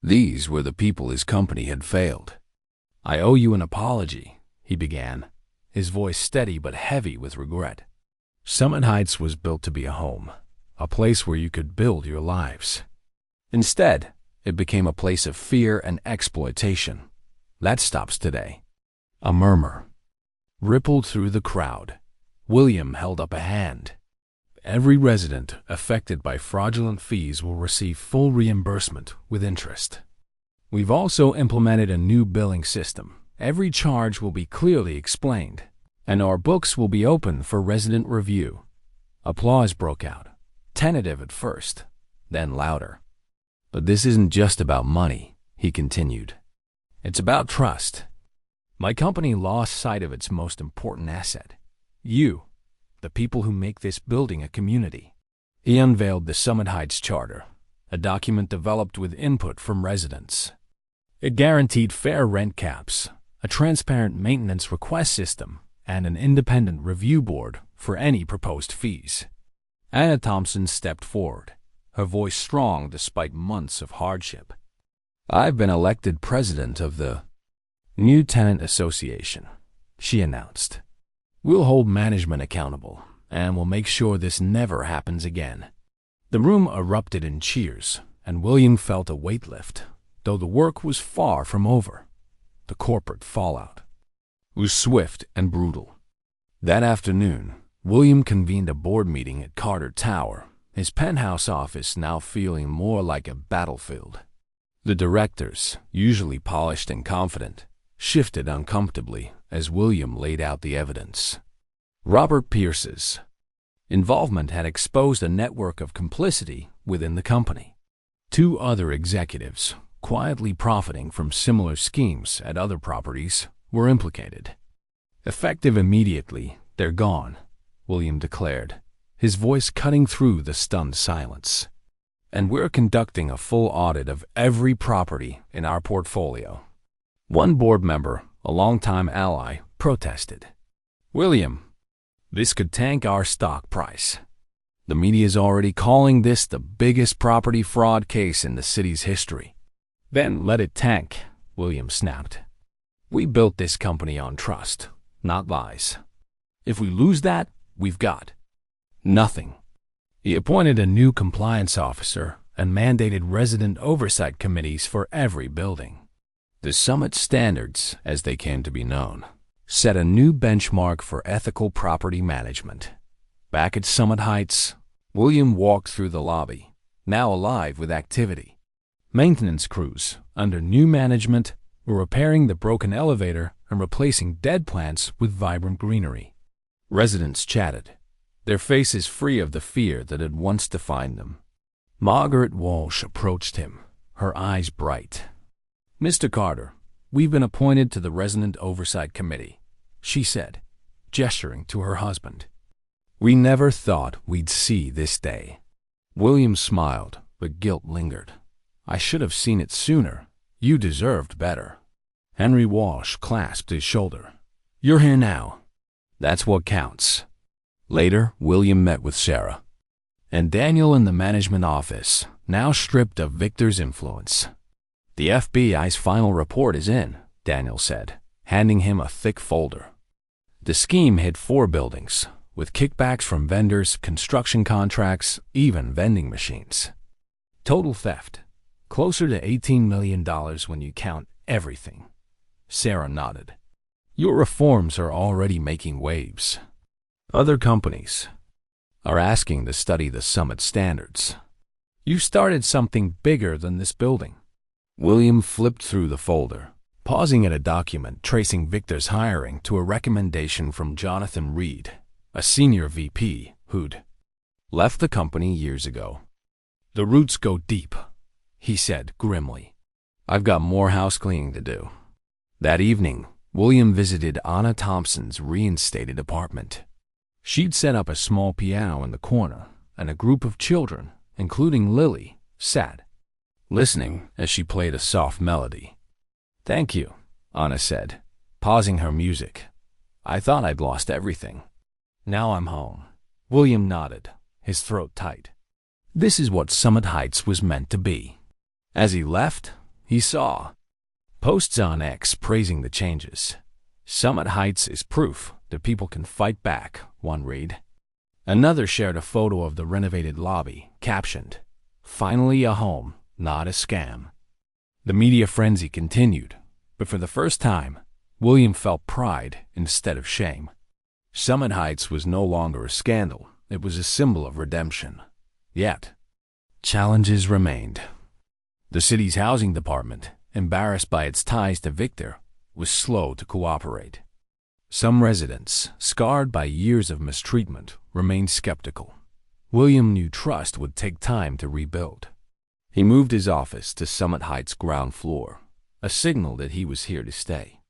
These were the people his company had failed. "I owe you an apology," he began, his voice steady but heavy with regret. Summit Heights was built to be a home, a place where you could build your lives. Instead, it became a place of fear and exploitation. That stops today. A murmur rippled through the crowd. William held up a hand. Every resident affected by fraudulent fees will receive full reimbursement with interest. We've also implemented a new billing system. Every charge will be clearly explained, and our books will be open for resident review. Applause broke out, tentative at first, then louder. "But this isn't just about money," he continued. "It's about trust. My company lost sight of its most important asset, you, the people who make this building a community." He unveiled the Summit Heights Charter, a document developed with input from residents. It guaranteed fair rent caps, a transparent maintenance request system, and an independent review board for any proposed fees. Anna Thompson stepped forward, her voice strong despite months of hardship. "I've been elected president of the new tenant association," she announced. "We'll hold management accountable, and we'll make sure this never happens again." The room erupted in cheers, and William felt a weight lift, though the work was far from over. The corporate fallout was swift and brutal. That afternoon, William convened a board meeting at Carter Tower, his penthouse office now feeling more like a battlefield. The directors, usually polished and confident, shifted uncomfortably as William laid out the evidence. Robert Pierce's involvement had exposed a network of complicity within the company. Two other executives, quietly profiting from similar schemes at other properties, were implicated. "Effective immediately, they're gone," William declared, his voice cutting through the stunned silence. "And we're conducting a full audit of every property in our portfolio." One board member, a longtime ally, protested. "William, this could tank our stock price." The media's already calling this the biggest property fraud case in the city's history. Then let it tank, William snapped. We built this company on trust, not lies. If we lose that, we've got nothing. He appointed a new compliance officer and mandated resident oversight committees for every building. The Summit Standards, as they came to be known, set a new benchmark for ethical property management. Back at Summit Heights, William walked through the lobby, now alive with activity. Maintenance crews, under new management, were repairing the broken elevator and replacing dead plants with vibrant greenery. Residents chatted, their faces free of the fear that had once defined them. Margaret Walsh approached him, her eyes bright. "Mr. Carter, we've been appointed to the Resident Oversight Committee," she said, gesturing to her husband. "We never thought we'd see this day." William smiled, but guilt lingered. "I should have seen it sooner. You deserved better." Henry Walsh clasped his shoulder. "You're here now. That's what counts." Later, William met with Sarah and Daniel in the management office, now stripped of Victor's influence. "The FBI's final report is in," Daniel said, handing him a thick folder. The scheme hit 4 buildings, with kickbacks from vendors, construction contracts, even vending machines. Total theft, closer to $18 million when you count everything. Sarah nodded. "Your reforms are already making waves. Other companies are asking to study the Summit Standards. You started something bigger than this building." William flipped through the folder, pausing at a document tracing Victor's hiring to a recommendation from Jonathan Reed, a senior VP who'd left the company years ago. "The roots go deep," he said grimly. "I've got more house cleaning to do." That evening, William visited Anna Thompson's reinstated apartment. She'd set up a small piano in the corner, and a group of children, including Lily, sat listening as she played a soft melody. "Thank you," Anna said, pausing her music. "I thought I'd lost everything. Now I'm home." William nodded, his throat tight. This is what Summit Heights was meant to be. As he left, he saw posts on X praising the changes. "Summit Heights is proof that people can fight back," one read. Another shared a photo of the renovated lobby, captioned, "Finally a home, not a scam." The media frenzy continued, but for the first time, William felt pride instead of shame. Summit Heights was no longer a scandal, it was a symbol of redemption. Yet, challenges remained. The city's housing department, embarrassed by its ties to Victor, was slow to cooperate. Some residents, scarred by years of mistreatment, remained skeptical. William knew trust would take time to rebuild. He moved his office to Summit Heights' ground floor, a signal that he was here to stay.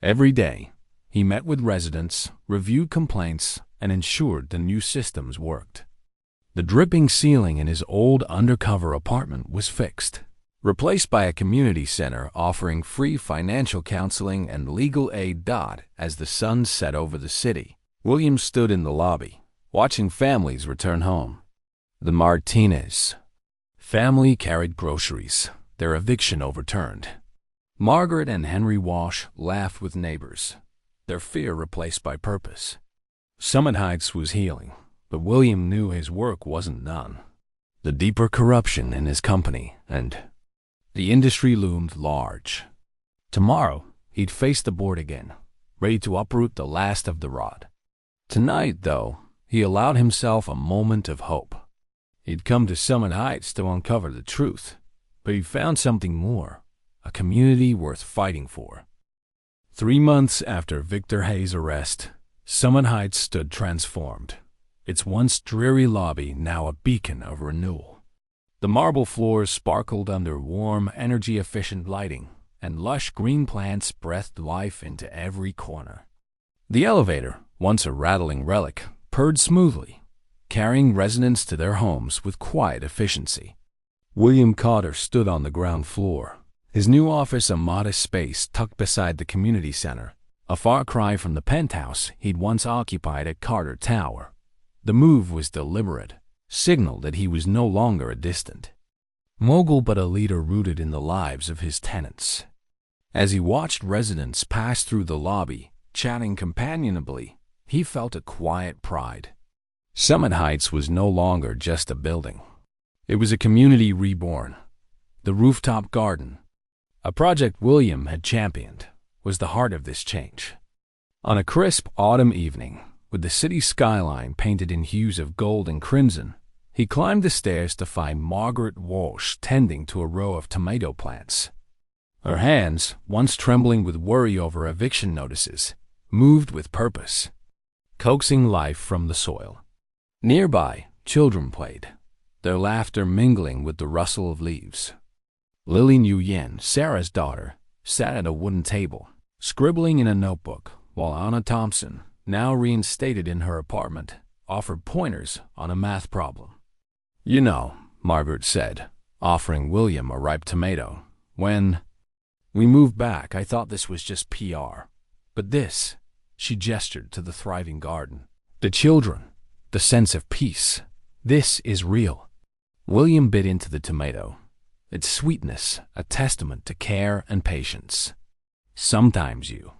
Every day, he met with residents, reviewed complaints, and ensured the new systems worked. The dripping ceiling in his old Undercover apartment was fixed, replaced by a community center offering free financial counseling and legal aid. As the sun set over the city, William stood in the lobby, watching families return home. The Martinez family carried groceries, their eviction overturned. Margaret and Henry Walsh laughed with neighbors, their fear replaced by purpose. Summit Heights was healing, but William knew his work wasn't done. The deeper corruption in his company and the industry loomed large. Tomorrow, he'd face the board again, ready to uproot the last of the rot. Tonight, though, he allowed himself a moment of hope. He'd come to Summit Heights to uncover the truth, but he found something more, a community worth fighting for. 3 months after Victor Hayes' arrest, Summit Heights stood transformed, its once dreary lobby now a beacon of renewal. The marble floors sparkled under warm, energy-efficient lighting, and lush green plants breathed life into every corner. The elevator, once a rattling relic, purred smoothly, carrying residents to their homes with quiet efficiency. William Carter stood on the ground floor, his new office a modest space tucked beside the community center, a far cry from the penthouse he'd once occupied at Carter Tower. The move was deliberate, signaled that he was no longer a distant mogul but a leader rooted in the lives of his tenants. As he watched residents pass through the lobby, chatting companionably, he felt a quiet pride. Summit Heights was no longer just a building. It was a community reborn. The rooftop garden, a project William had championed, was the heart of this change. On a crisp autumn evening, with the city skyline painted in hues of gold and crimson, he climbed the stairs to find Margaret Walsh tending to a row of tomato plants. Her hands, once trembling with worry over eviction notices, moved with purpose, coaxing life from the soil. Nearby, children played, their laughter mingling with the rustle of leaves. Lily Nguyen, Sarah's daughter, sat at a wooden table, scribbling in a notebook, while Anna Thompson, now reinstated in her apartment, offered pointers on a math problem. "You know," Margaret said, offering William a ripe tomato, "when we moved back, I thought this was just PR. But this," she gestured to the thriving garden, "the children, the sense of peace, this is real." William bit into the tomato, its sweetness a testament to care and patience. "Sometimes you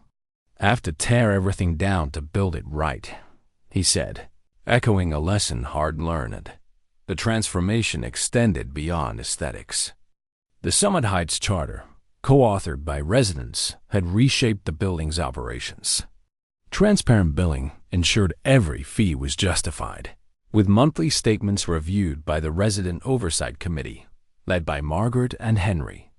have to tear everything down to build it right," he said, echoing a lesson hard-learned. The transformation extended beyond aesthetics. The Summit Heights Charter, co-authored by residents, had reshaped the building's operations. Transparent billing ensured every fee was justified, with monthly statements reviewed by the Resident Oversight Committee, led by Margaret and Henry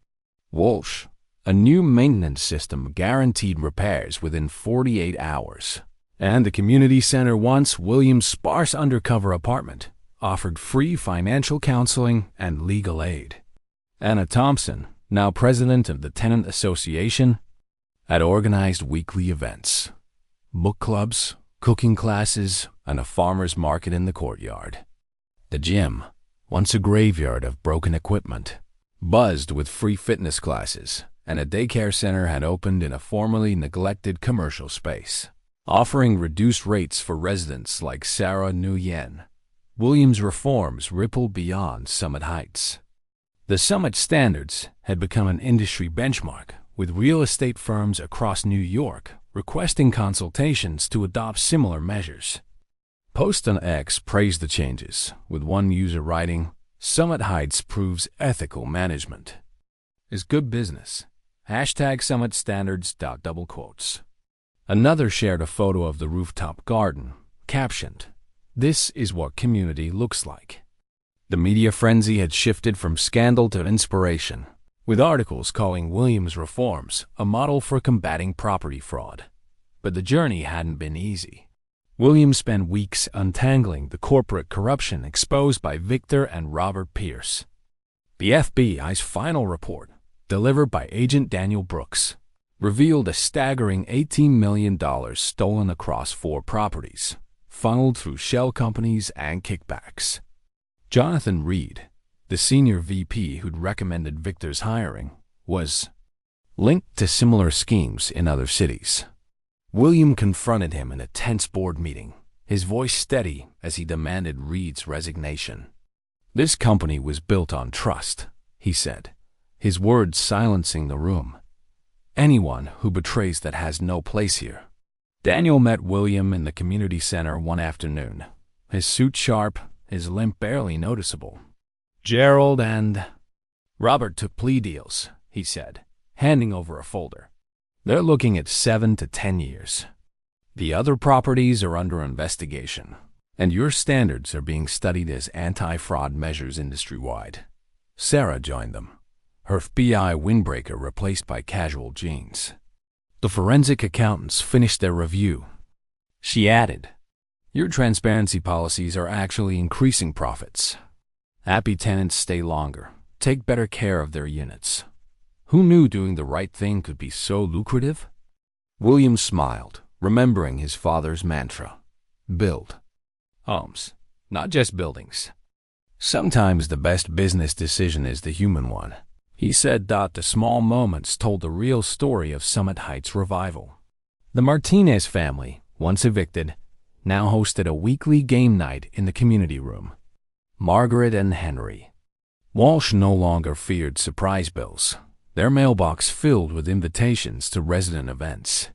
Walsh. A new maintenance system guaranteed repairs within 48 hours, and the community center, once William's sparse undercover apartment, offered free financial counseling and legal aid. Anna Thompson, now president of the Tenant Association, had organized weekly events, book clubs, cooking classes, and a farmer's market in the courtyard. The gym, once a graveyard of broken equipment, buzzed with free fitness classes, and a daycare center had opened in a formerly neglected commercial space, offering reduced rates for residents like Sarah Nguyen. William's reforms rippled beyond Summit Heights. The Summit standards had become an industry benchmark, with real estate firms across New York requesting consultations to adopt similar measures. Post on X praised the changes, with one user writing, "Summit Heights proves ethical management is good business. #SummitStandards. Another shared a photo of the rooftop garden, captioned, "This is what community looks like." The media frenzy had shifted from scandal to inspiration, with articles calling Williams' reforms a model for combating property fraud. But the journey hadn't been easy. Williams spent weeks untangling the corporate corruption exposed by Victor and Robert Pierce. The FBI's final report, delivered by Agent Daniel Brooks, revealed a staggering $18 million stolen across 4 properties, funneled through shell companies and kickbacks. Jonathan Reed, the senior VP who'd recommended Victor's hiring, was linked to similar schemes in other cities. William confronted him in a tense board meeting, his voice steady as he demanded Reed's resignation. "This company was built on trust," he said, his words silencing the room. "Anyone who betrays that has no place here." Daniel met William in the community center one afternoon, his suit sharp, his limp barely noticeable. "Gerald and Robert took plea deals," he said, handing over a folder. "They're looking at 7 to 10 years. The other properties are under investigation, and your standards are being studied as anti-fraud measures industry-wide." Sarah joined them, her FBI windbreaker replaced by casual jeans. The forensic accountants finished their review. She added, "Your transparency policies are actually increasing profits. Happy tenants stay longer, take better care of their units. Who knew doing the right thing could be so lucrative?" William smiled, remembering his father's mantra, "Build homes, not just buildings." "Sometimes the best business decision is the human one," he said. The small moments told the real story of Summit Heights' revival. The Martinez family, once evicted, now hosted a weekly game night in the community room. Margaret and Henry. Walsh no longer feared surprise bills, their mailbox filled with invitations to resident events.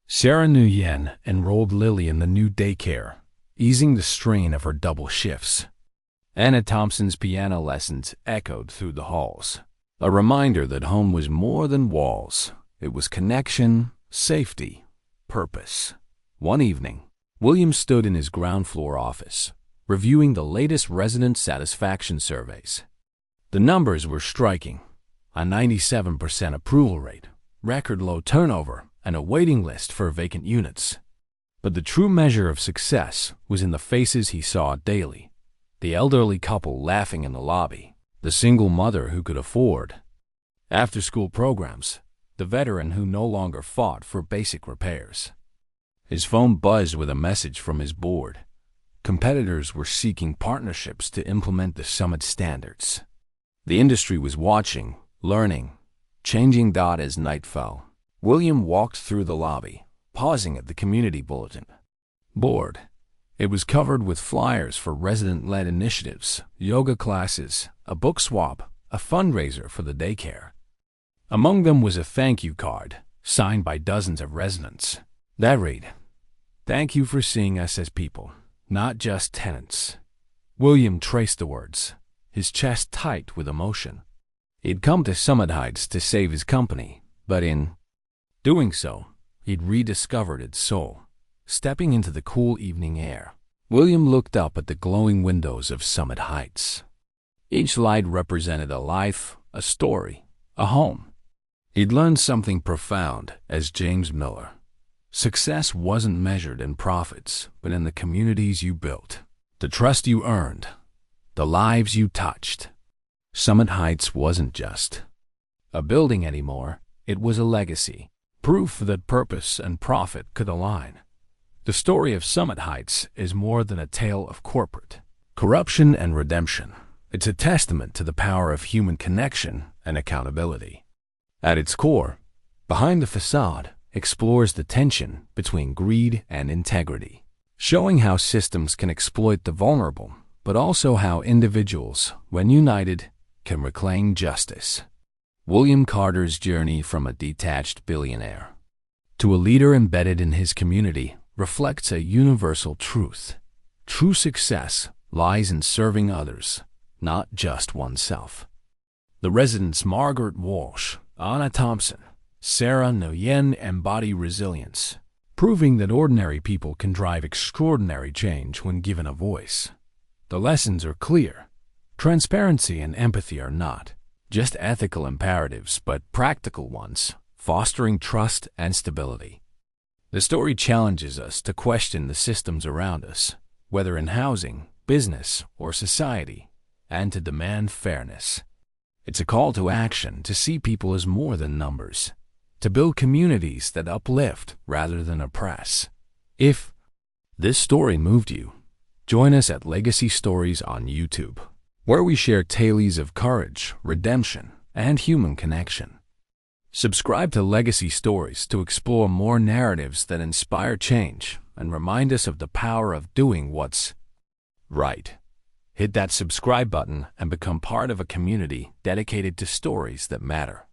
Sarah Nguyen enrolled Lily in the new daycare, easing the strain of her double shifts. Anna Thompson's piano lessons echoed through the halls, a reminder that home was more than walls. It was connection, safety, purpose. One evening, William stood in his ground floor office, reviewing the latest resident satisfaction surveys. The numbers were striking: a 97% approval rate, record low turnover, and a waiting list for vacant units. But the true measure of success was in the faces he saw daily: the elderly couple laughing in the lobby, the single mother who could afford after-school programs, the veteran who no longer fought for basic repairs. His phone buzzed with a message from his board. Competitors were seeking partnerships to implement the Summit standards. The industry was watching, learning, changing. As night fell, William walked through the lobby, pausing at the community bulletin board. It was covered with flyers for resident-led initiatives, yoga classes, a book swap, a fundraiser for the daycare. Among them was a thank you card, signed by dozens of residents, that read, "Thank you for seeing us as people, not just tenants." William traced the words, his chest tight with emotion. He'd come to Summit Heights to save his company, but in doing so, he'd rediscovered its soul. Stepping into the cool evening air, William looked up at the glowing windows of Summit Heights. Each light represented a life, a story, a home. He'd learned something profound as James Miller. Success wasn't measured in profits, but in the communities you built, the trust you earned, the lives you touched. Summit Heights wasn't just a building anymore, it was a legacy, proof that purpose and profit could align. The story of Summit Heights is more than a tale of corporate corruption and redemption. It's a testament to the power of human connection and accountability. At its core, behind the facade, explores the tension between greed and integrity, showing how systems can exploit the vulnerable, but also how individuals, when united, can reclaim justice. William Carter's journey from a detached billionaire to a leader embedded in his community reflects a universal truth. True success lies in serving others, not just oneself. The residents Margaret Walsh, Anna Thompson, Sarah Nguyen embody resilience, proving that ordinary people can drive extraordinary change when given a voice. The lessons are clear. Transparency and empathy are not just ethical imperatives, but practical ones, fostering trust and stability. The story challenges us to question the systems around us, whether in housing, business, or society, and to demand fairness. It's a call to action to see people as more than numbers, to build communities that uplift rather than oppress. If this story moved you, join us at Legacy Stories on YouTube, where we share tales of courage, redemption, and human connection. Subscribe to Legacy Stories to explore more narratives that inspire change and remind us of the power of doing what's right. Hit that subscribe button and become part of a community dedicated to stories that matter.